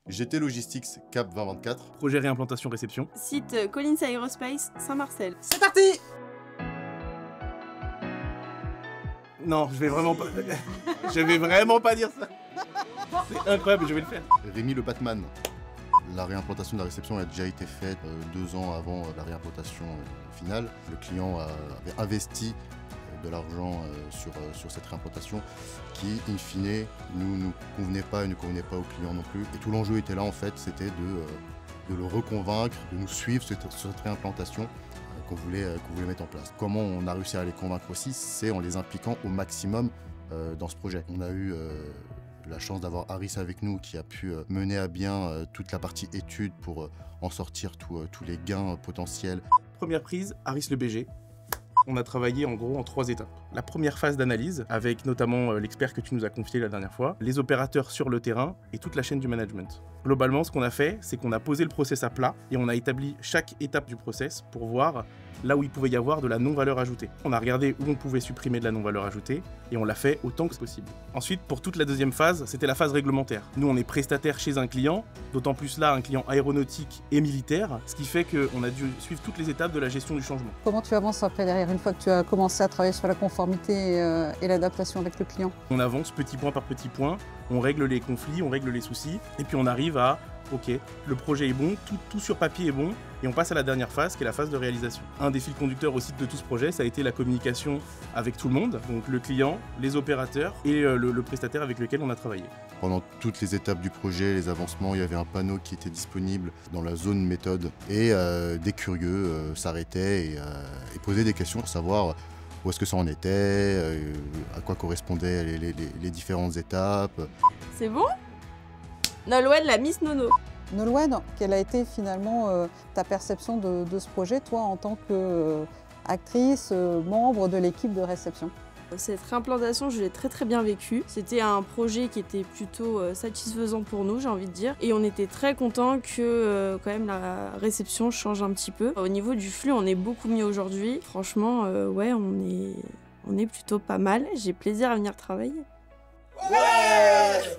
GT Logistics Cap 2024. Projet réimplantation réception. Site Collins Aerospace Saint-Marcel. C'est parti! Non, je vais vraiment pas... je vais vraiment pas dire ça. C'est incroyable, je vais le faire. Rémi le Batman. La réimplantation de la réception a déjà été faite 2 ans avant la réimplantation finale. Le client avait investi de l'argent sur cette réimplantation qui, in fine, nous convenait pas et ne convenait pas au client non plus. Et tout l'enjeu était là, en fait, c'était de le reconvaincre, de nous suivre sur cette réimplantation qu'on voulait mettre en place. Comment on a réussi à les convaincre aussi, c'est en les impliquant au maximum dans ce projet. On a eu la chance d'avoir Harris avec nous qui a pu mener à bien toute la partie étude pour en sortir tous les gains potentiels. Première prise, Harris le BG. On a travaillé en gros en 3 étapes. La première phase d'analyse, avec notamment l'expert que tu nous as confié la dernière fois, les opérateurs sur le terrain et toute la chaîne du management. Globalement, ce qu'on a fait, c'est qu'on a posé le process à plat et on a établi chaque étape du process pour voir là où il pouvait y avoir de la non-valeur ajoutée. On a regardé où on pouvait supprimer de la non-valeur ajoutée et on l'a fait autant que possible. Ensuite, pour toute la deuxième phase, c'était la phase réglementaire. Nous, on est prestataire chez un client, d'autant plus là, un client aéronautique et militaire, ce qui fait qu'on a dû suivre toutes les étapes de la gestion du changement. Comment tu avances après derrière, une fois que tu as commencé à travailler sur la conformité et l'adaptation avec le client? On avance petit point par petit point, on règle les conflits, on règle les soucis, et puis on arrive à ok, le projet est bon, tout sur papier est bon, et on passe à la dernière phase, qui est la phase de réalisation. Un des fils conducteurs aussi de tout ce projet, ça a été la communication avec tout le monde, donc le client, les opérateurs et le prestataire avec lequel on a travaillé. Pendant toutes les étapes du projet, les avancements, il y avait un panneau qui était disponible dans la zone méthode, et des curieux s'arrêtaient et posaient des questions pour savoir où est-ce que ça en était, à quoi correspondaient les différentes étapes. C'est bon? Nolwenn, la Miss Nono. Nolwenn, quelle a été finalement ta perception de ce projet, toi, en tant qu'actrice, membre de l'équipe de réception? Cette réimplantation, je l'ai très bien vécue. C'était un projet qui était plutôt satisfaisant pour nous, j'ai envie de dire. Et on était très contents que quand même la réception change un petit peu. Au niveau du flux, on est beaucoup mieux aujourd'hui. Franchement, ouais, on est plutôt pas mal. J'ai plaisir à venir travailler. Ouais!